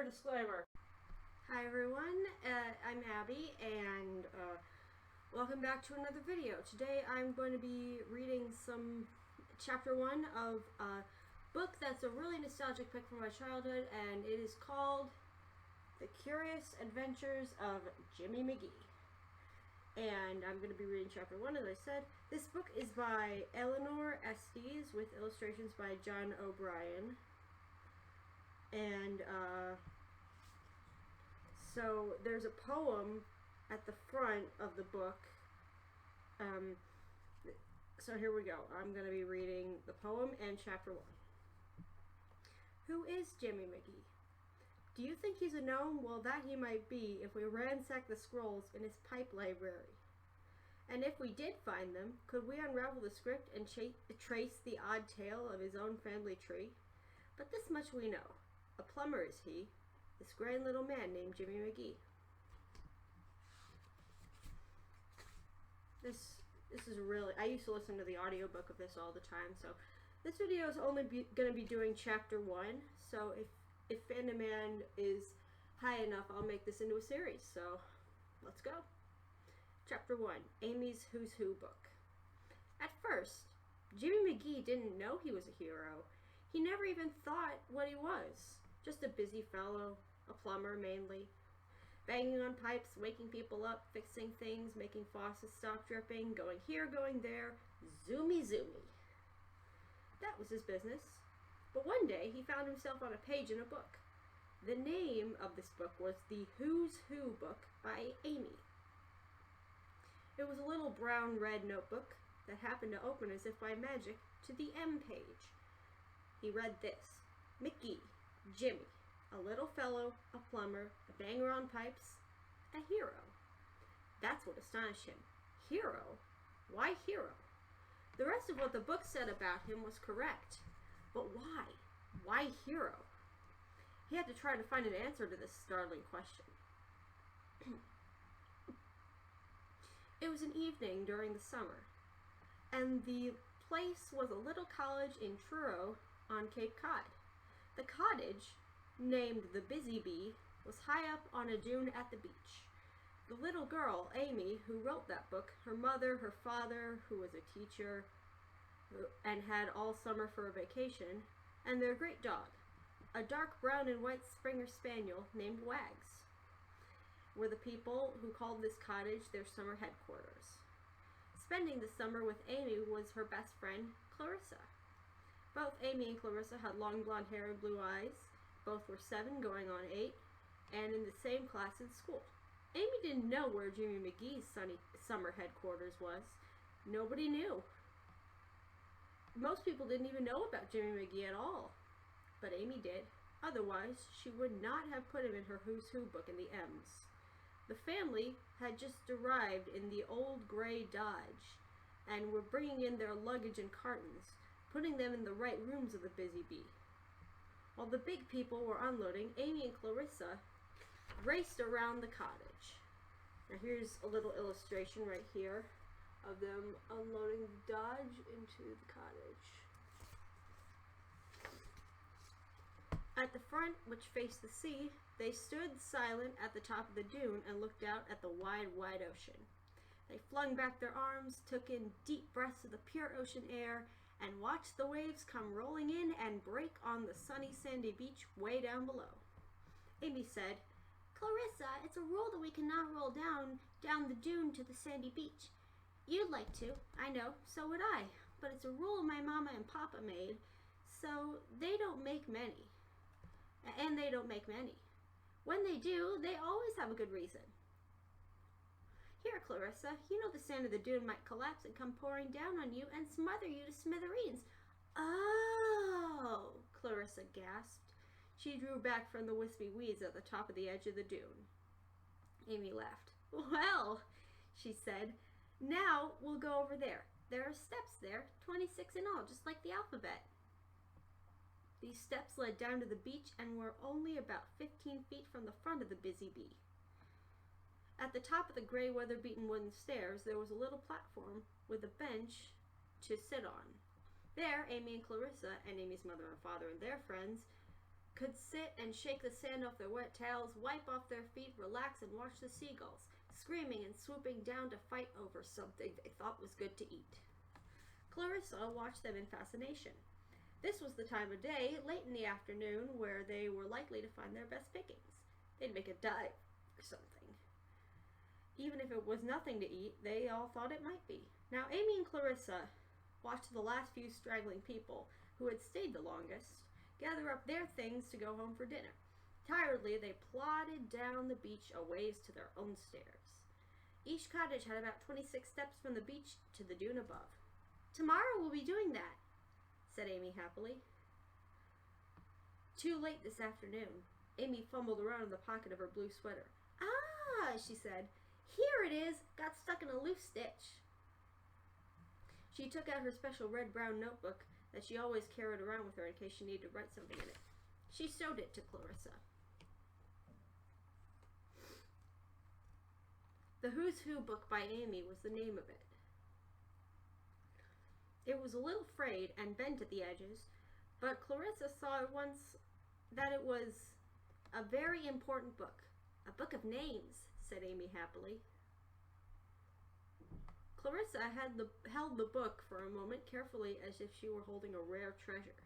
Disclaimer. Hi everyone, I'm Abby, and welcome back to another video. Today I'm going to be reading chapter 1 of a book that's a really nostalgic pick from my childhood, and it is called The Curious Adventures of Jimmy McGee. And I'm going to be reading chapter 1, as I said. This book is by Eleanor Estes with illustrations by John O'Brien. And so there's a poem at the front of the book. So here we go. I'm going to be reading the poem and chapter 1. Who is Jimmy McGee? Do you think he's a gnome? Well, that he might be if we ransack the scrolls in his pipe library. And if we did find them, could we unravel the script and trace the odd tale of his own family tree? But this much we know. A plumber is he, this grand little man named Jimmy McGee. This is really, I used to listen to the audiobook of this all the time, so this video is only going to be doing chapter 1, so if fan demand is high enough, I'll make this into a series, so let's go. Chapter 1, Amy's Who's Who book. At first, Jimmy McGee didn't know he was a hero. He never even thought what he was. Just a busy fellow, a plumber mainly. Banging on pipes, waking people up, fixing things, making faucets stop dripping, going here, going there, zoomy zoomy. That was his business. But one day he found himself on a page in a book. The name of this book was The Who's Who book by Amy. It was a little brown-red notebook that happened to open as if by magic to the M page. He read this: McGee, Jimmy, a little fellow, a plumber, a banger on pipes, a hero. That's what astonished him. Hero? Why hero? The rest of what the book said about him was correct. But why? Why hero? He had to try to find an answer to this startling question. It was an evening during the summer, and the place was a little college in Truro on Cape Cod. The cottage, named the Busy Bee, was high up on a dune at the beach. The little girl, Amy, who wrote that book, her mother, her father, who was a teacher and had all summer for a vacation, and their great dog, a dark brown and white Springer Spaniel named Wags, were the people who called this cottage their summer headquarters. Spending the summer with Amy was her best friend, Clarissa. Both Amy and Clarissa had long blonde hair and blue eyes. Both were 7 going on 8, and in the same class in school. Amy didn't know where Jimmy McGee's summer headquarters was. Nobody knew. Most people didn't even know about Jimmy McGee at all. But Amy did. Otherwise, she would not have put him in her Who's Who book in the M's. The family had just arrived in the old gray Dodge and were bringing in their luggage in cartons, putting them in the right rooms of the Busy Bee. While the big people were unloading, Amy and Clarissa raced around the cottage. Now here's a little illustration right here of them unloading the Dodge into the cottage. At the front, which faced the sea, they stood silent at the top of the dune and looked out at the wide, wide ocean. They flung back their arms, took in deep breaths of the pure ocean air, and watched the waves come rolling in and break on the sunny sandy beach way down below. Amy said, "Clarissa, it's a rule that we cannot roll down the dune to the sandy beach. You'd like to, I know, so would I, but it's a rule my mama and papa made, so they don't make many. And they don't make many. When they do, they always have a good reason. Here, Clarissa, you know the sand of the dune might collapse and come pouring down on you and smother you to smithereens." "Oh," Clarissa gasped. She drew back from the wispy weeds at the top of the edge of the dune. Amy laughed. "Well," she said, "now we'll go over there. There are steps there, 26 in all, just like the alphabet." These steps led down to the beach and were only about 15 feet from the front of the Busy Bee. At the top of the gray, weather-beaten wooden stairs, there was a little platform with a bench to sit on. There, Amy and Clarissa, and Amy's mother and father and their friends, could sit and shake the sand off their wet tails, wipe off their feet, relax, and watch the seagulls, screaming and swooping down to fight over something they thought was good to eat. Clarissa watched them in fascination. This was the time of day, late in the afternoon, where they were likely to find their best pickings. They'd make a dive or something. Even if it was nothing to eat, they all thought it might be. Now, Amy and Clarissa watched the last few straggling people, who had stayed the longest, gather up their things to go home for dinner. Tiredly, they plodded down the beach a ways to their own stairs. Each cottage had about 26 steps from the beach to the dune above. "Tomorrow we'll be doing that," said Amy happily. Too late this afternoon. Amy fumbled around in the pocket of her blue sweater. "Ah," she said. "Here it is. Got stuck in a loose stitch." She took out her special red-brown notebook that she always carried around with her in case she needed to write something in it. She showed it to Clarissa. The Who's Who book by Amy was the name of it. It was a little frayed and bent at the edges, but Clarissa saw at once that it was a very important book. "A book of names," said Amy happily. Clarissa held the book for a moment carefully as if she were holding a rare treasure.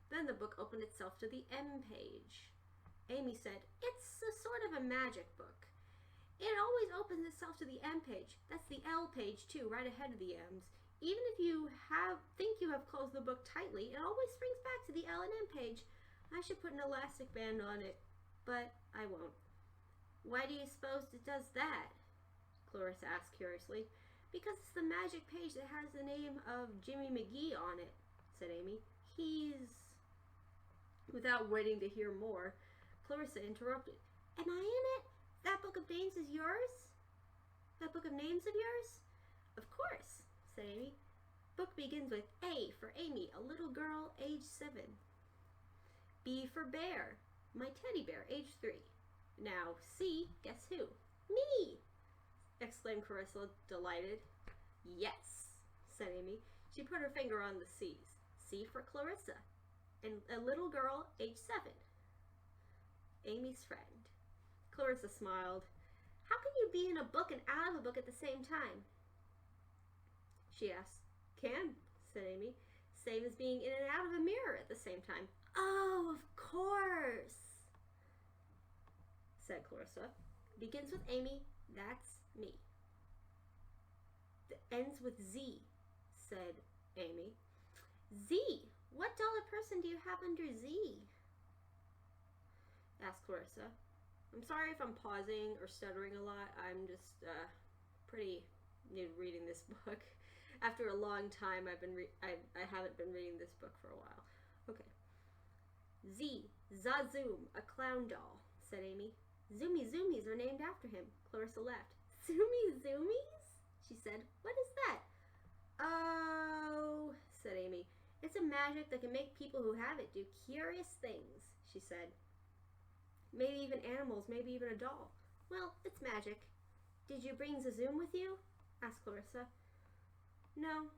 Then the book opened itself to the M page. Amy said, "It's a sort of a magic book. It always opens itself to the M page. That's the L page too, right ahead of the M's. Even if you think you have closed the book tightly, it always springs back to the L and M page. I should put an elastic band on it, but I won't." "Why do you suppose it does that?" Clarissa asked curiously. "Because it's the magic page that has the name of Jimmy McGee on it," said Amy. "He's..." Without waiting to hear more, Clarissa interrupted. "Am I in it? That book of names is yours? That book of names of yours?" "Of course," said Amy. "Book begins with A for Amy, a little girl, age 7. B for Bear, my teddy bear, age 3. Now, C, guess who?" "Me!" exclaimed Clarissa, delighted. "Yes," said Amy. She put her finger on the C's. C for Clarissa, and a little girl, age 7. Amy's friend. Clarissa smiled. "How can you be in a book and out of a book at the same time?" she asked. "Can," said Amy. "Same as being in and out of a mirror at the same time." "Oh, of course," said Clarissa. "Begins with Amy. That's me." "It ends with Z," said Amy. "Z? What dollar person do you have under Z?" asked Clarissa. I'm sorry if I'm pausing or stuttering a lot. I'm just pretty new to reading this book. After a long time, I haven't been reading this book for a while. Okay. Z, Zazoom, a clown doll, said Amy. Zoomy Zoomies are named after him. Clarissa laughed. Zoomy Zoomies? She said. What is that? Oh, said Amy. It's a magic that can make people who have it do curious things, she said. Maybe even animals, maybe even a doll. Well, it's magic. Did you bring Zazoom with you? Asked Clarissa. No,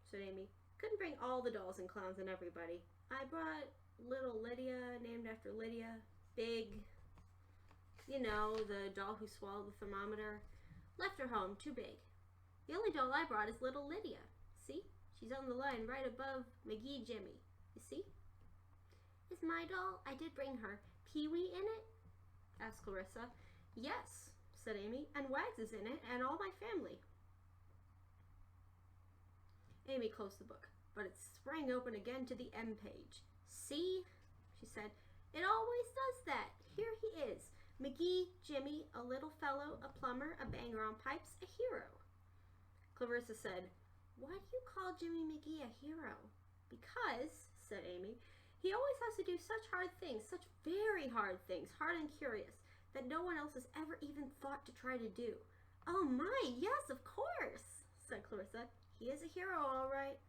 said Amy. Couldn't bring all the dolls and clowns and everybody. I brought little Lydia, named after Lydia. Big, you know, the doll who swallowed the thermometer. Left her home, too big. The only doll I brought is little Lydia. See? She's on the line right above McGee Jimmy. You see? Is my doll? I did bring her. Pee-wee in it? Asked Clarissa. Yes, said Amy, and Wags is in it, and all my family. Amy closed the book, but it sprang open again to the M page. See? She said. It always does that. Here he is. McGee, Jimmy, a little fellow, a plumber, a banger on pipes, a hero. Clarissa said, why do you call Jimmy McGee a hero? Because, said Amy, he always has to do such hard things, such very hard things, hard and curious, that no one else has ever even thought to try to do. Oh my, yes, of course, said Clarissa. He is a hero, all right.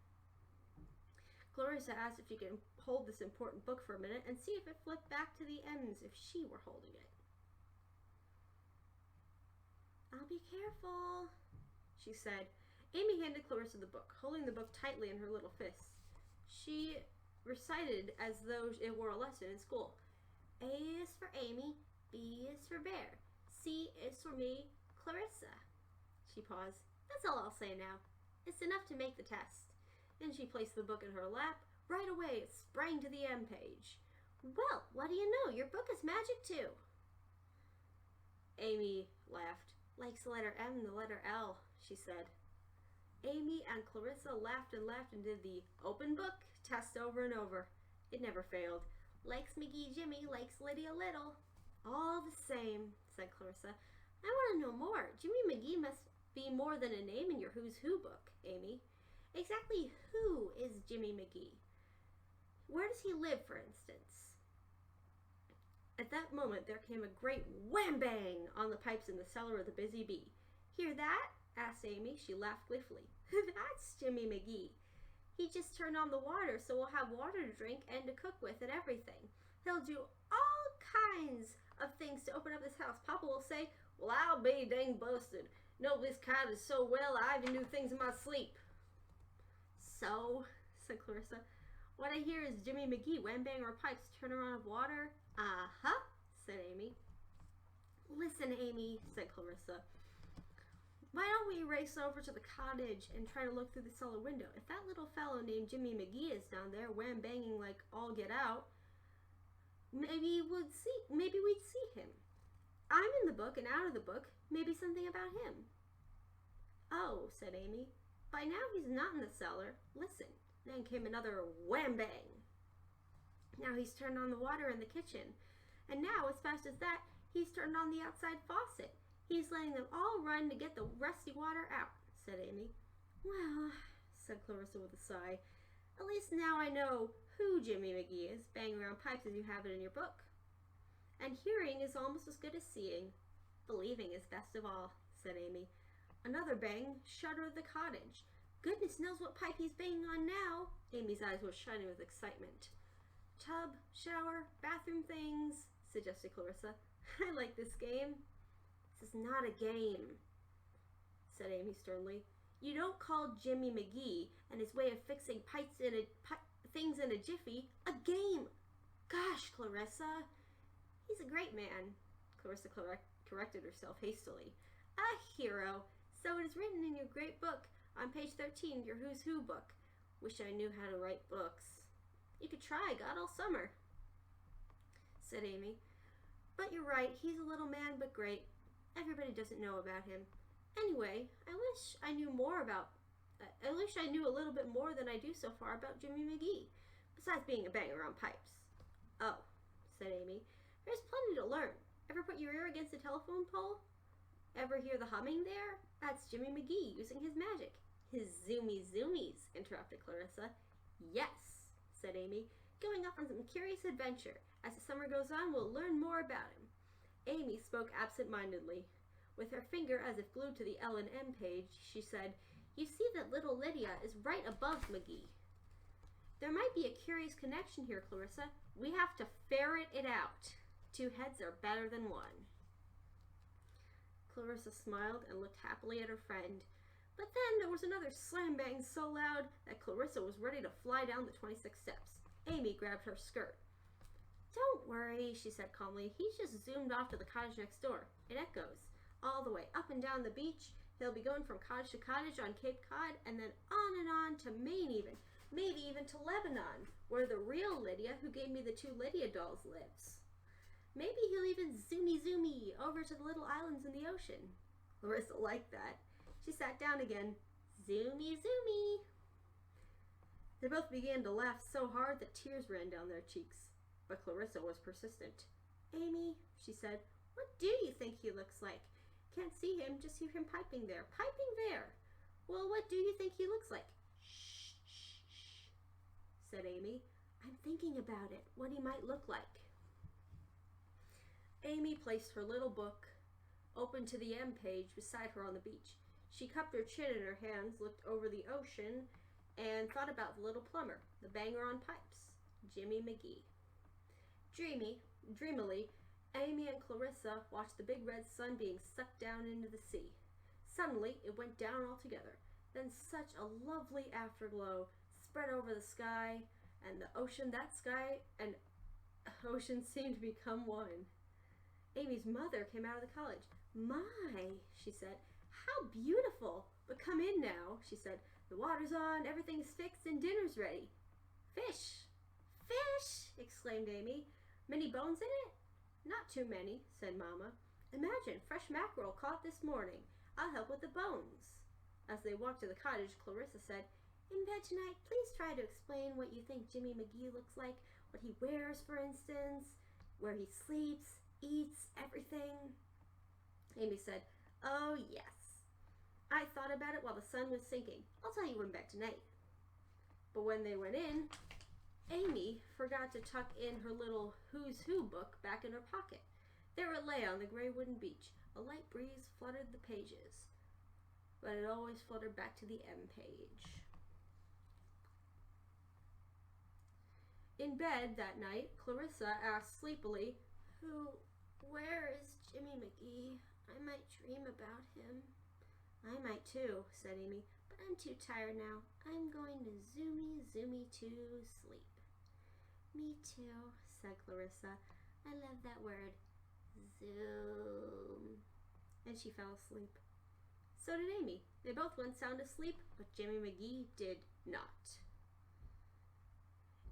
Clarissa asked if she could hold this important book for a minute and see if it flipped back to the M's if she were holding it. I'll be careful, she said. Amy handed Clarissa the book, holding the book tightly in her little fists. She recited as though it were a lesson in school. A is for Amy, B is for Bear, C is for me, Clarissa. She paused. That's all I'll say now. It's enough to make the test. And she placed the book in her lap. Right away it sprang to the M page. Well, what do you know? Your book is magic too. Amy laughed. Likes the letter M and the letter L, she said. Amy and Clarissa laughed and did the open book test over and over. It never failed. Likes McGee Jimmy, likes Lydia Little. All the same, said Clarissa. I want to know more. Jimmy McGee must be more than a name in your Who's Who book, Amy. Exactly who is Jimmy McGee? Where does he live, for instance? At that moment there came a great wham-bang on the pipes in the cellar of the Busy Bee. Hear that? Asked Amy. She laughed gleefully. That's Jimmy McGee. He just turned on the water, so we'll have water to drink and to cook with and everything. He'll do all kinds of things to open up this house. Papa will say, well, I'll be dang busted. Know this cottage so well, I even do things in my sleep. So, said Clarissa, what I hear is Jimmy McGee wham-bang our pipes, turn her on of water. Uh-huh, said Amy. Listen, Amy, said Clarissa. Why don't we race over to the cottage and try to look through the cellar window? If that little fellow named Jimmy McGee is down there wham-banging like all get out, maybe we'd see him. I'm in the book and out of the book. Maybe something about him. Oh, said Amy. By now he's not in the cellar. Listen. Then came another wham-bang. Now he's turned on the water in the kitchen. And now, as fast as that, he's turned on the outside faucet. He's letting them all run to get the rusty water out, said Amy. Well, said Clarissa with a sigh, at least now I know who Jimmy McGee is, banging around pipes as you have it in your book. And hearing is almost as good as seeing. Believing is best of all, said Amy. Another bang shuddered the cottage. Goodness knows what pipe he's banging on now. Amy's eyes were shining with excitement. Tub, shower, bathroom things, suggested Clarissa. I like this game. This is not a game, said Amy sternly. You don't call Jimmy McGee and his way of fixing things in a jiffy a game. Gosh, Clarissa. He's a great man, Clarissa corrected herself hastily. A hero. So it is written in your great book on page 13, your Who's Who book. Wish I knew how to write books. You could try, got all summer, said Amy. But you're right, he's a little man but great. Everybody doesn't know about him. Anyway, I wish I knew a little bit more than I do so far about Jimmy McGee, besides being a banger on pipes. Oh, said Amy, there's plenty to learn. Ever put your ear against a telephone pole? Ever hear the humming there? That's Jimmy McGee using his magic. His zoomies, interrupted Clarissa. Yes, said Amy, going off on some curious adventure. As the summer goes on, we'll learn more about him. Amy spoke absent-mindedly. With her finger as if glued to the L and M page, she said, You see that little Lydia is right above McGee. There might be a curious connection here, Clarissa. We have to ferret it out. 2 heads are better than 1. Clarissa smiled and looked happily at her friend. But then there was another slam-bang so loud that Clarissa was ready to fly down the 26 steps. Amy grabbed her skirt. Don't worry, she said calmly. He's just zoomed off to the cottage next door. It echoes all the way up and down the beach. He'll be going from cottage to cottage on Cape Cod and then on to Maine even. Maybe even to Lebanon, where the real Lydia, who gave me the 2 Lydia dolls, lives. Maybe he'll even zoomy over to the little islands in the ocean. Clarissa liked that. She sat down again. Zoomy. They both began to laugh so hard that tears ran down their cheeks. But Clarissa was persistent. Amy, she said, what do you think he looks like? Can't see him, just hear him piping there. Well, what do you think he looks like? Shh, said Amy. I'm thinking about it, what he might look like. Amy placed her little book open to the M page beside her on the beach. She cupped her chin in her hands, looked over the ocean, and thought about the little plumber, the banger on pipes, Jimmy McGee. Dreamily, Amy and Clarissa watched the big red sun being sucked down into the sea. Suddenly, it went down altogether. Then such a lovely afterglow spread over the sky and the ocean, that sky, and oceans seemed to become one. Amy's mother came out of the cottage. "My," she said, "how beautiful! But come in now," she said. "The water's on, everything's fixed, and dinner's ready." "Fish! Fish!" exclaimed Amy. "Many bones in it?" "Not too many," said Mamma. "Imagine fresh mackerel caught this morning. I'll help with the bones." As they walked to the cottage, Clarissa said, "In bed tonight, please try to explain what you think Jimmy McGee looks like, what he wears, for instance, where he sleeps, eats, everything." Amy said, "Oh, yes. I thought about it while the sun was sinking. I'll tell you in bed tonight." But when they went in, Amy forgot to tuck in her little Who's Who book back in her pocket. There it lay on the gray wooden beach. A light breeze fluttered the pages, but it always fluttered back to the M page. In bed that night, Clarissa asked sleepily, "Where is Jimmy McGee? I might dream about him." "I might too," said Amy, "but I'm too tired now. I'm going to zoomy to sleep." "Me too," said Clarissa. "I love that word, zoom." And she fell asleep. So did Amy. They both went sound asleep, but Jimmy McGee did not.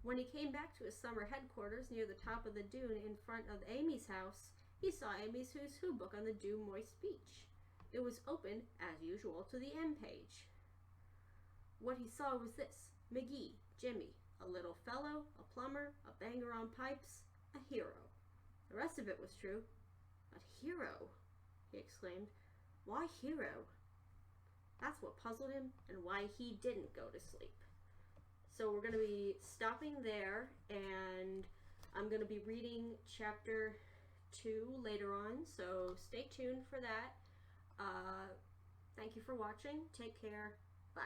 When he came back to his summer headquarters near the top of the dune in front of Amy's house, he saw Amy's Who's Who book on the dew-moist beach. It was open, as usual, to the M page. What he saw was this: McGee, Jimmy, a little fellow, a plumber, a banger on pipes, a hero. The rest of it was true. "But hero," he exclaimed. "Why hero?" That's what puzzled him and why he didn't go to sleep. So we're going to be stopping there, and I'm going to be reading chapter 2 later on, so stay tuned for that. Thank you for watching. Take care. Bye.